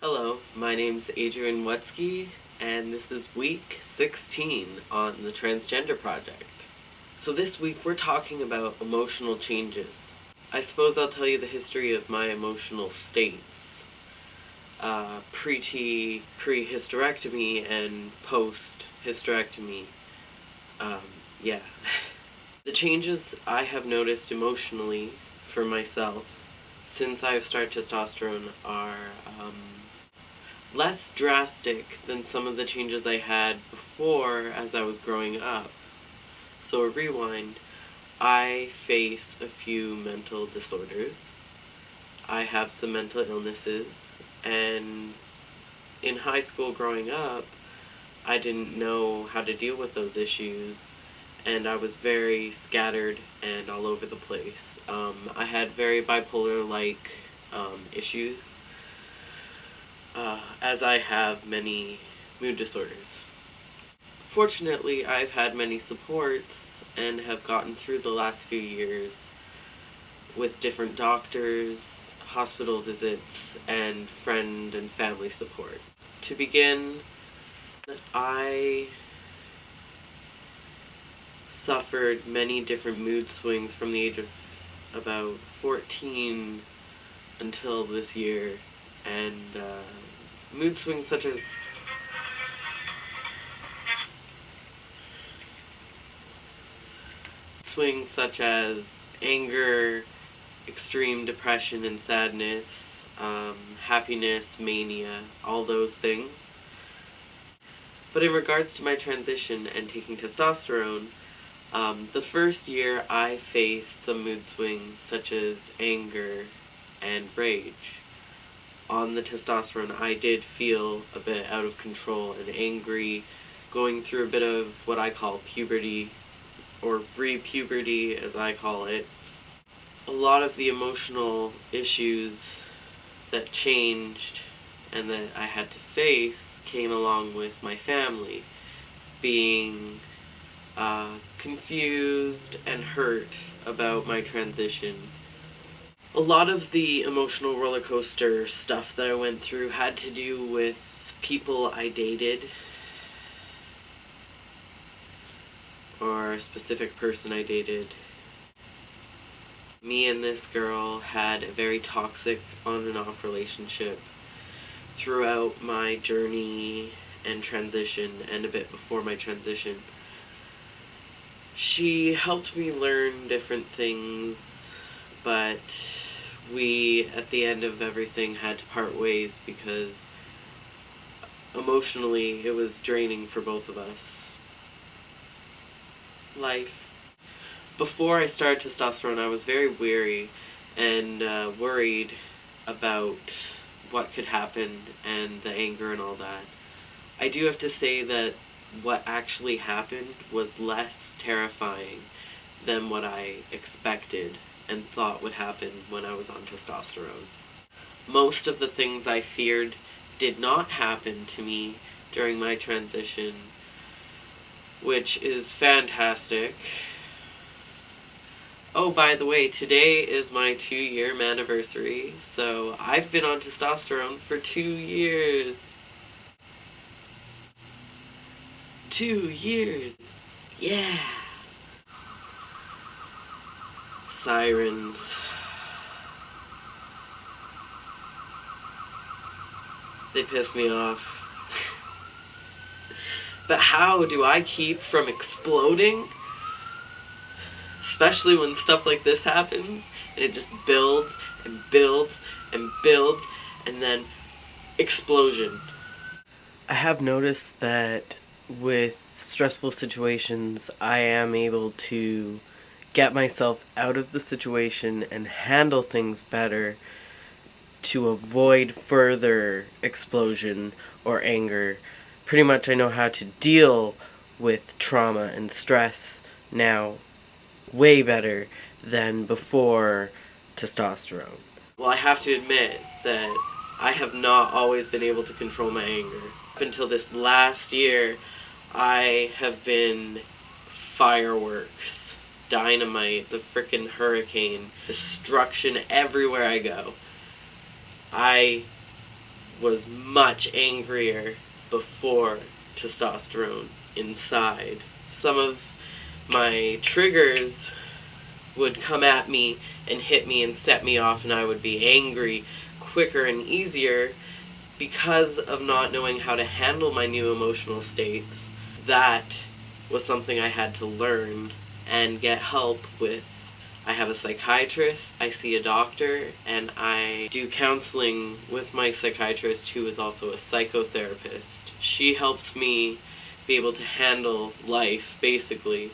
Hello, my name's Adrian Wutzke, and this is week 16 on the Transgender project. So this week we're talking about emotional changes. I suppose I'll tell you the history of my emotional states. Pre-hysterectomy and post-hysterectomy. Yeah. The changes I have noticed emotionally for myself since I've started testosterone are less drastic than some of the changes I had before as I was growing up. So a rewind, I face a few mental disorders. I have some mental illnesses, and in high school growing up, I didn't know how to deal with those issues, and I was very scattered and all over the place. I had very bipolar-like issues, as I have many mood disorders. Fortunately, I've had many supports and have gotten through the last few years with different doctors, hospital visits, and friend and family support. To begin, I suffered many different mood swings from the age of about 14 until this year, and mood swings such as anger, extreme depression and sadness, happiness, mania, all those things. But in regards to my transition and taking testosterone, the first year I faced some mood swings such as anger and rage. On the testosterone, I did feel a bit out of control and angry, going through a bit of what I call puberty, or pre-puberty as I call it. A lot of the emotional issues that changed and that I had to face came along with my family being confused and hurt about my transition. A lot of the emotional roller coaster stuff that I went through had to do with people I dated, or a specific person I dated. Me and this girl had a very toxic on and off relationship throughout my journey and transition, and a bit before my transition. She helped me learn different things, but we, at the end of everything, had to part ways because emotionally it was draining for both of us. Life. Before I started testosterone, I was very weary and worried about what could happen and the anger and all that. I do have to say that what actually happened was less terrifying than what I expected and thought would happen when I was on testosterone. Most of the things I feared did not happen to me during my transition, which is fantastic. Oh, by the way, today is my 2-year anniversary, so I've been on testosterone for 2 years. 2 years! Yeah! Sirens. They piss me off. But how do I keep from exploding? Especially when stuff like this happens, and it just builds and builds and builds, and then explosion. I have noticed that with stressful situations, I am able to get myself out of the situation and handle things better to avoid further explosion or anger. Pretty much I know how to deal with trauma and stress now way better than before testosterone. Well, I have to admit that I have not always been able to control my anger. Up until this last year, I have been fireworks, dynamite, the frickin' hurricane, destruction everywhere I go. I was much angrier before testosterone inside. Some of my triggers would come at me and hit me and set me off, and I would be angry quicker and easier because of not knowing how to handle my new emotional states. That was something I had to learn and get help with. I have a psychiatrist, I see a doctor, and I do counseling with my psychiatrist, who is also a psychotherapist. She helps me be able to handle life, basically,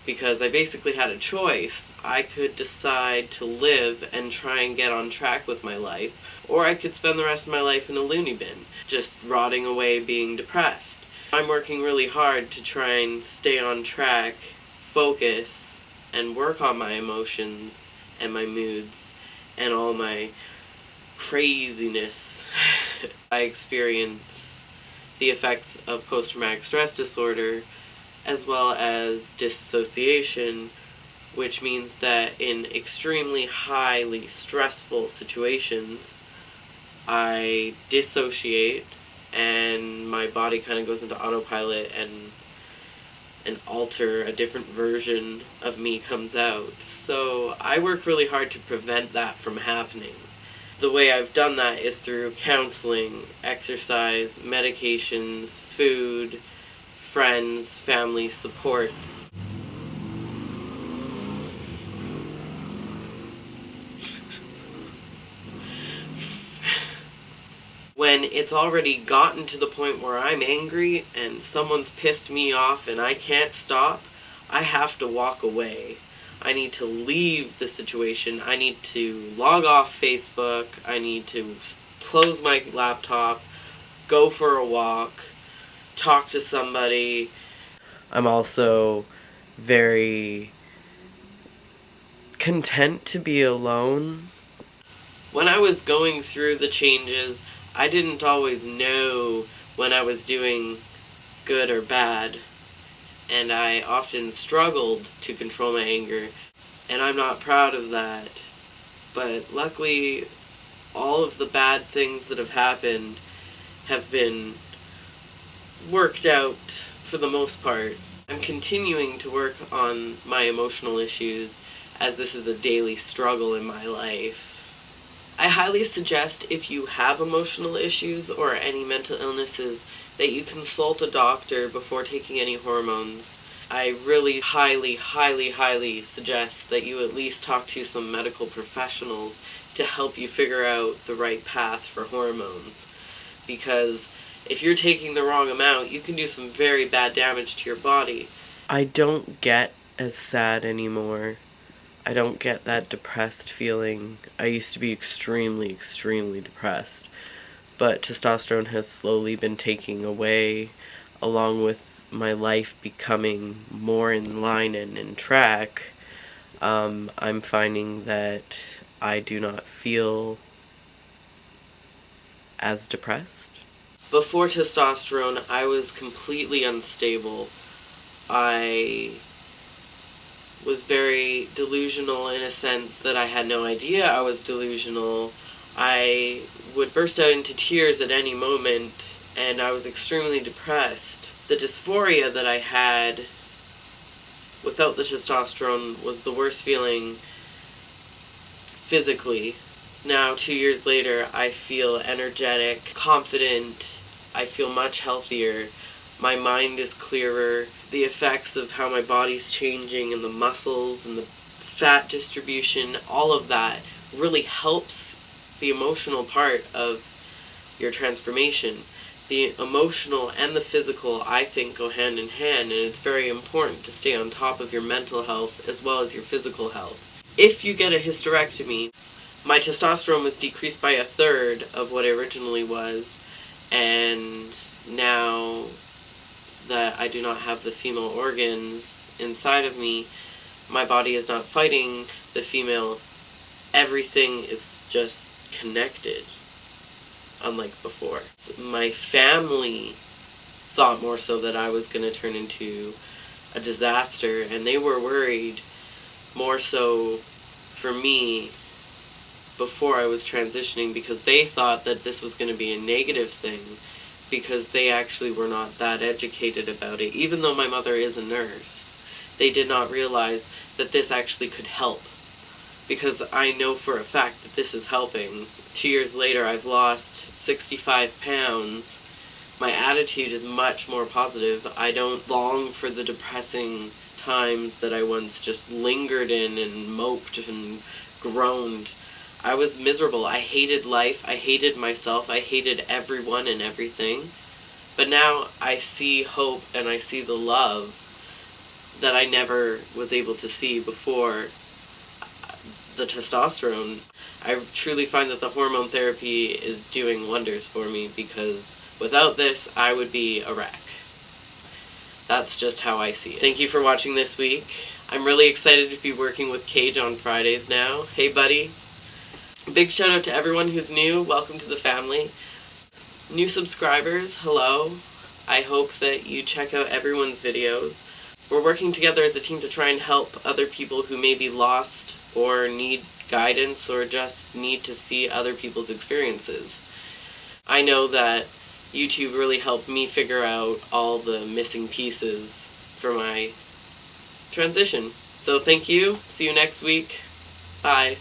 because I basically had a choice. I could decide to live and try and get on track with my life, or I could spend the rest of my life in a loony bin, just rotting away being depressed. I'm working really hard to try and stay on track, focus, and work on my emotions and my moods and all my craziness. I experience the effects of post-traumatic stress disorder as well as dissociation, which means that in extremely highly stressful situations, I dissociate and my body kind of goes into autopilot, and an a different version of me comes out. So I work really hard to prevent that from happening. The way I've done that is through counseling, exercise, medications, food, friends, family, supports. When it's already gotten to the point where I'm angry and someone's pissed me off and I can't stop, I have to walk away. I need to leave the situation. I need to log off Facebook. I need to close my laptop, go for a walk, talk to somebody. I'm also very content to be alone. When I was going through the changes, I didn't always know when I was doing good or bad, and I often struggled to control my anger, and I'm not proud of that. But luckily, all of the bad things that have happened have been worked out for the most part. I'm continuing to work on my emotional issues, as this is a daily struggle in my life. I highly suggest, if you have emotional issues or any mental illnesses, that you consult a doctor before taking any hormones. I really highly suggest that you at least talk to some medical professionals to help you figure out the right path for hormones. Because if you're taking the wrong amount, you can do some very bad damage to your body. I don't get as sad anymore. I don't get that depressed feeling. I used to be extremely depressed. But testosterone has slowly been taking away, along with my life becoming more in line and in track. I'm finding that I do not feel as depressed. Before testosterone, I was completely unstable. I was very delusional in a sense that I had no idea I was delusional. I would burst out into tears at any moment, and I was extremely depressed. The dysphoria that I had without the testosterone was the worst feeling physically. Now, 2 years later, I feel energetic, confident, I feel much healthier. My mind is clearer. The effects of how my body's changing and the muscles and the fat distribution, all of that really helps the emotional part of your transformation. The emotional and the physical, I think, go hand in hand, and it's very important to stay on top of your mental health as well as your physical health. If you get a hysterectomy, my testosterone was decreased by 1/3 of what it originally was, and now that I do not have the female organs inside of me, my body is not fighting the female. Everything is just connected, unlike before. My family thought more so that I was going to turn into a disaster, and they were worried more so for me before I was transitioning, because they thought that this was going to be a negative thing, because they actually were not that educated about it. Even though my mother is a nurse, they did not realize that this actually could help, because I know for a fact that this is helping. 2 years later, I've lost 65 pounds. My attitude is much more positive. I don't long for the depressing times that I once just lingered in and moped and groaned. I was miserable. I hated life. I hated myself. I hated everyone and everything. But now I see hope and I see the love that I never was able to see before the testosterone. I truly find that the hormone therapy is doing wonders for me, because without this, I would be a wreck. That's just how I see it. Thank you for watching this week. I'm really excited to be working with Cage on Fridays now. Hey, buddy. Big shout out to everyone who's new. Welcome to the family. New subscribers, hello. I hope that you check out everyone's videos. We're working together as a team to try and help other people who may be lost or need guidance or just need to see other people's experiences. I know that YouTube really helped me figure out all the missing pieces for my transition. So thank you. See you next week. Bye.